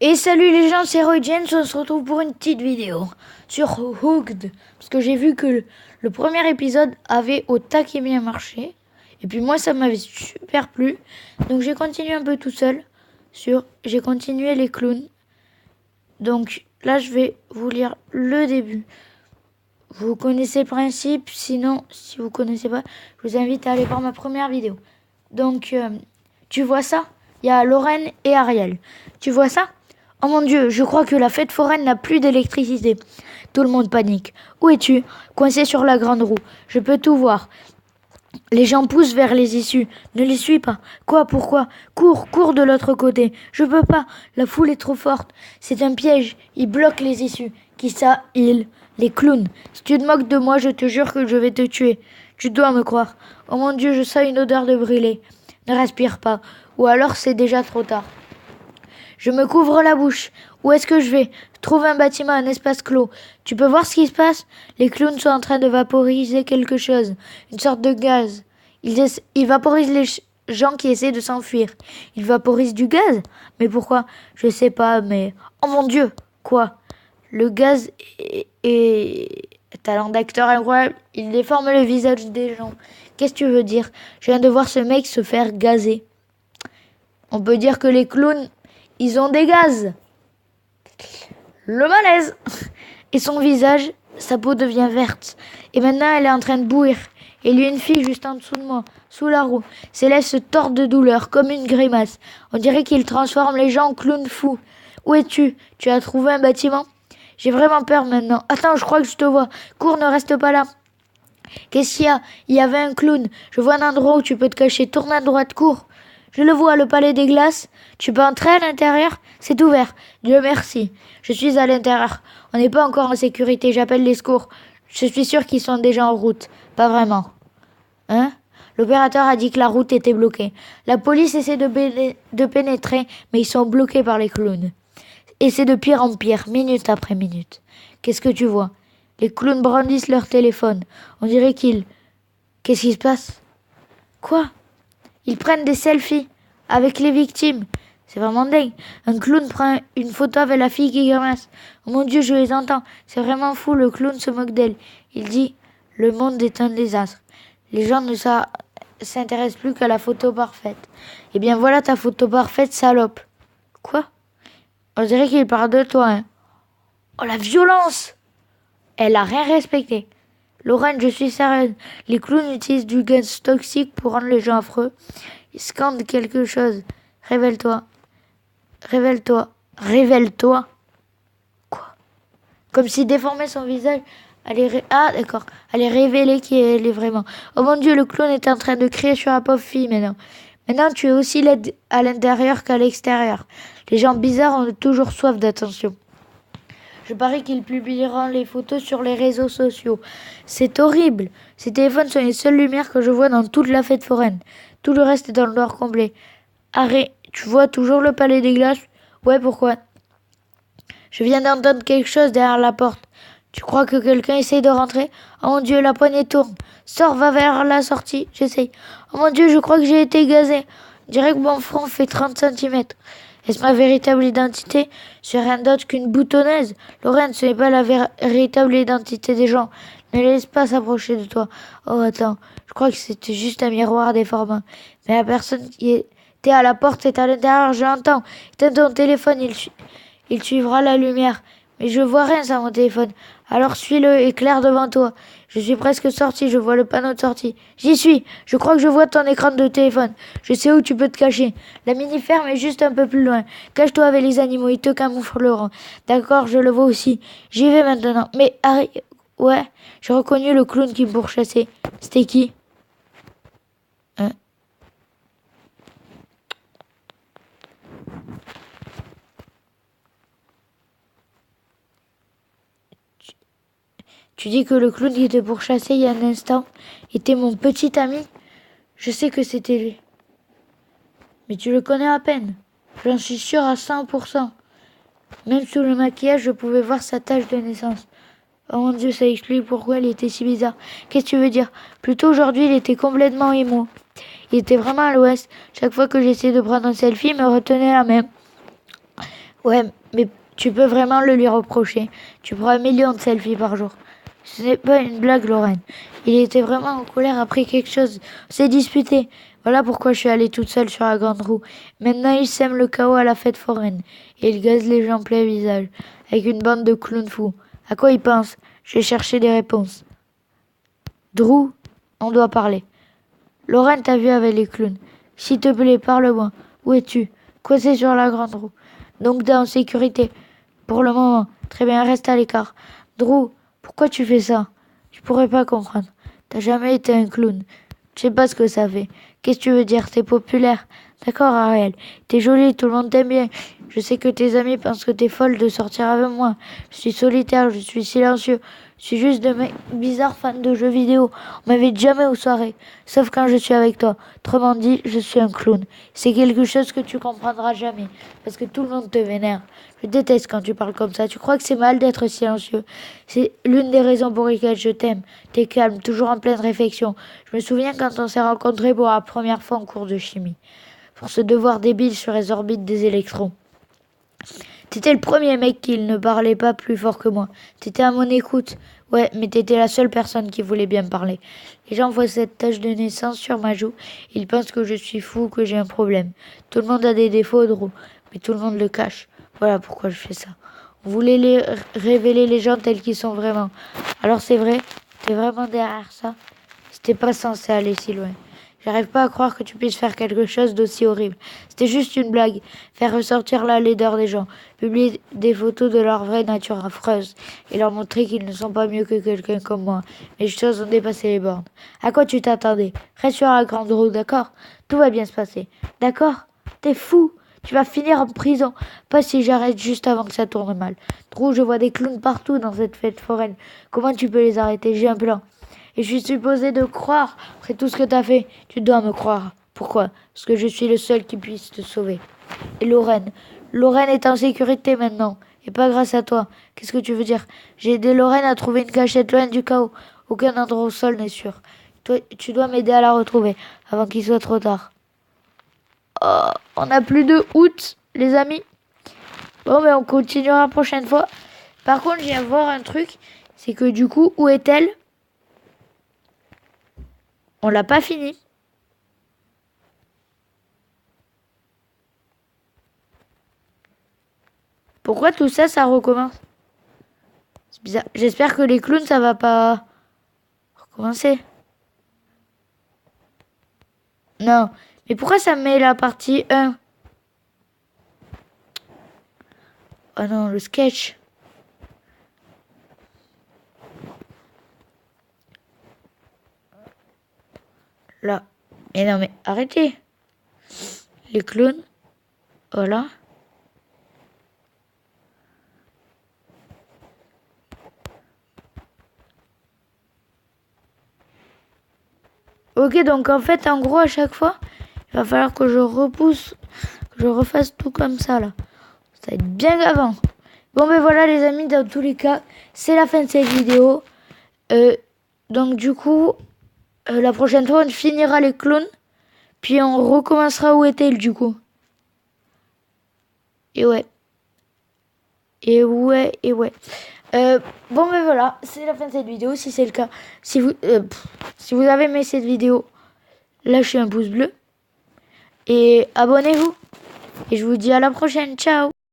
Et salut les gens, c'est Roy James, on se retrouve pour une petite vidéo sur Hooked. Parce que j'ai vu que le premier épisode avait au taquet bien marché. Et puis moi ça m'avait super plu. Donc j'ai continué un peu tout seul j'ai continué les clowns. Donc là je vais vous lire le début. Vous connaissez le principe, sinon si vous connaissez pas, je vous invite à aller voir ma première vidéo. Donc tu vois ça? Il y a Lorraine et Ariel. Tu vois ça? Oh mon Dieu, je crois que la fête foraine n'a plus d'électricité. Tout le monde panique. Où es-tu? Coincé sur la grande roue. Je peux tout voir. Les gens poussent vers les issues. Ne les suis pas. Quoi? Pourquoi? Cours, cours de l'autre côté. Je peux pas. La foule est trop forte. C'est un piège. Ils bloquent les issues. Qui ça? Ils. Les clowns. Si tu te moques de moi, je te jure que je vais te tuer. Tu dois me croire. Oh mon Dieu, je sens une odeur de brûlé. Ne respire pas. Ou alors c'est déjà trop tard. Je me couvre la bouche. Où est-ce que je vais? Trouve un bâtiment, un espace clos. Tu peux voir ce qui se passe? Les clowns sont en train de vaporiser quelque chose. Une sorte de gaz. Ils vaporisent les gens qui essaient de s'enfuir. Ils vaporisent du gaz? Mais pourquoi? Je sais pas, mais... Oh mon Dieu! Quoi? Le gaz est... Talent d'acteur incroyable. Il déforme le visage des gens. Qu'est-ce que tu veux dire? Je viens de voir ce mec se faire gazer. On peut dire que les clowns, ils ont des gaz. Le malaise. Et son visage, sa peau devient verte. Et maintenant, elle est en train de bouillir. Et il y a une fille juste en dessous de moi, sous la roue. Ses lèvres se tordent de douleur, comme une grimace. On dirait qu'il transforme les gens en clowns fous. Où es-tu? Tu as trouvé un bâtiment? J'ai vraiment peur maintenant. Attends, je crois que je te vois. Cours, ne reste pas là. Qu'est-ce qu'il y a? Il y avait un clown. Je vois un endroit où tu peux te cacher. Tourne à droite, cours. Je le vois, le palais des glaces. Tu peux entrer à l'intérieur? C'est ouvert. Dieu merci. Je suis à l'intérieur. On n'est pas encore en sécurité. J'appelle les secours. Je suis sûr qu'ils sont déjà en route. Pas vraiment. Hein? L'opérateur a dit que la route était bloquée. La police essaie de pénétrer, mais ils sont bloqués par les clowns. Et c'est de pire en pire, minute après minute. Qu'est-ce que tu vois? Les clowns brandissent leur téléphone. On dirait qu'ils... Qu'est-ce qui se passe? Quoi? Ils prennent des selfies avec les victimes. C'est vraiment dingue. Un clown prend une photo avec la fille qui grimace. Oh mon Dieu, je les entends. C'est vraiment fou, le clown se moque d'elle. Il dit, le monde est un désastre. Les gens ne s'intéressent plus qu'à la photo parfaite. Eh bien voilà ta photo parfaite, salope. Quoi? On dirait qu'il parle de toi, hein. Oh la violence! Elle a rien respecté. Lorraine, je suis sérieuse. Les clowns utilisent du gaz toxique pour rendre les gens affreux. Ils scandent quelque chose. Révèle-toi. Révèle-toi. Révèle-toi. Quoi? Comme s'il déformait son visage. Ah, d'accord. Allez révéler qui elle est vraiment. Oh mon Dieu, le clown est en train de crier sur la pauvre fille maintenant. Maintenant, tu es aussi laide à l'intérieur qu'à l'extérieur. Les gens bizarres ont toujours soif d'attention. Je parie qu'ils publieront les photos sur les réseaux sociaux. C'est horrible. Ces téléphones sont les seules lumières que je vois dans toute la fête foraine. Tout le reste est dans le noir complet. Arrête, tu vois toujours le palais des glaces? Ouais, pourquoi? Je viens d'entendre quelque chose derrière la porte. Tu crois que quelqu'un essaye de rentrer? Oh mon Dieu, la poignée tourne. Sors, va vers la sortie. J'essaye. Oh mon Dieu, je crois que j'ai été gazé. On dirait que mon front fait 30 centimètres. Est-ce ma véritable identité? C'est rien d'autre qu'une boutonneuse. Lorraine, ce n'est pas la véritable identité des gens. Ne les laisse pas s'approcher de toi. Oh, attends. Je crois que c'était juste un miroir déformant. Mais la personne qui était à la porte est à l'intérieur, je l'entends. Éteins ton téléphone, il suivra la lumière. Mais je vois rien sur mon téléphone. Alors suis-le, éclaire devant toi. Je suis presque sorti, je vois le panneau de sortie. J'y suis. Je crois que je vois ton écran de téléphone. Je sais où tu peux te cacher. La mini-ferme est juste un peu plus loin. Cache-toi avec les animaux, ils te camoufleront. D'accord, je le vois aussi. J'y vais maintenant. Mais Harry... Ouais, j'ai reconnu le clown qui me pourchassait. C'était qui? Hein? Tu dis que le clown qui te pourchassait il y a un instant était mon petit ami? Je sais que c'était lui. Mais tu le connais à peine. J'en suis sûre à 100%. Même sous le maquillage, je pouvais voir sa tache de naissance. Oh mon Dieu, ça explique pourquoi il était si bizarre. Qu'est-ce que tu veux dire? Plutôt aujourd'hui, il était complètement émo. Il était vraiment à l'ouest. Chaque fois que j'essayais de prendre un selfie, il me retenait la main. Ouais, mais tu peux vraiment le lui reprocher. Tu prends 1 million de selfies par jour. Ce n'est pas une blague, Lorraine. Il était vraiment en colère après quelque chose. On s'est disputé. Voilà pourquoi je suis allée toute seule sur la grande roue. Maintenant, il sème le chaos à la fête foraine. Et il gaze les gens plein visage. Avec une bande de clowns fous. À quoi il pense? Je vais chercher des réponses. Drew, on doit parler. Lorraine t'a vu avec les clowns. S'il te plaît, parle-moi. Où es-tu? Coincé sur la grande roue. Donc t'es en sécurité. Pour le moment. Très bien, reste à l'écart. Drew, pourquoi tu fais ça? Je pourrais pas comprendre. T'as jamais été un clown. Je sais pas ce que ça fait. Qu'est-ce que tu veux dire? T'es populaire. D'accord, Ariel. T'es jolie, tout le monde t'aime bien. Je sais que tes amis pensent que t'es folle de sortir avec moi. Je suis solitaire, je suis silencieux. Je suis juste de mec bizarre fan de jeux vidéo. On m'invite jamais aux soirées. Sauf quand je suis avec toi. Autrement dit, je suis un clown. C'est quelque chose que tu comprendras jamais. Parce que tout le monde te vénère. Je déteste quand tu parles comme ça. Tu crois que c'est mal d'être silencieux? C'est l'une des raisons pour lesquelles je t'aime. T'es calme, toujours en pleine réflexion. Je me souviens quand on s'est rencontrés pour la première fois en cours de chimie. Pour ce devoir débile sur les orbites des électrons. T'étais le premier mec qui ne parlait pas plus fort que moi. T'étais à mon écoute. Ouais, mais t'étais la seule personne qui voulait bien me parler. Les gens voient cette tache de naissance sur ma joue. Ils pensent que je suis fou, que j'ai un problème. Tout le monde a des défauts, Drew, mais tout le monde le cache. Voilà pourquoi je fais ça. On voulait révéler les gens tels qu'ils sont vraiment. Alors c'est vrai, t'es vraiment derrière ça. C'était pas censé aller si loin. J'arrive pas à croire que tu puisses faire quelque chose d'aussi horrible. C'était juste une blague. Faire ressortir la laideur des gens. Publier des photos de leur vraie nature affreuse. Et leur montrer qu'ils ne sont pas mieux que quelqu'un comme moi. Mais les choses ont dépassé les bornes. À quoi tu t'attendais? Reste sur la grande roue, d'accord? Tout va bien se passer. D'accord? T'es fou. Tu vas finir en prison. Pas si j'arrête juste avant que ça tourne mal. Drew, je vois des clowns partout dans cette fête foraine. Comment tu peux les arrêter? J'ai un plan. Et je suis supposée de croire, après tout ce que t'as fait. Tu dois me croire. Pourquoi? Parce que je suis le seul qui puisse te sauver. Et Lorraine. Lorraine est en sécurité maintenant. Et pas grâce à toi. Qu'est-ce que tu veux dire? J'ai aidé Lorraine à trouver une cachette loin du chaos. Aucun endroit au sol n'est sûr. Toi, tu dois m'aider à la retrouver avant qu'il soit trop tard. Oh, on n'a plus de août, les amis. Bon, mais on continuera la prochaine fois. Par contre, je viens voir un truc. C'est que du coup, où est-elle? On l'a pas fini. Pourquoi tout ça, ça recommence? C'est bizarre. J'espère que les clowns, ça va pas recommencer. Non. Mais pourquoi ça me met la partie 1? Oh non, le sketch. Là. Mais non, mais arrêtez. Les clowns. Voilà. Ok, donc en fait, en gros, à chaque fois, il va falloir que je repousse, que je refasse tout comme ça, là. Ça va être bien avant. Bon, ben voilà, les amis, dans tous les cas, c'est la fin de cette vidéo. Donc, du coup, la prochaine fois, on finira les clones. Puis, on recommencera où est-elle, du coup. Et ouais. Et ouais, et ouais. Bon, ben voilà, c'est la fin de cette vidéo. Si c'est le cas, si vous avez aimé cette vidéo, lâchez un pouce bleu. Et abonnez-vous. Et je vous dis à la prochaine. Ciao.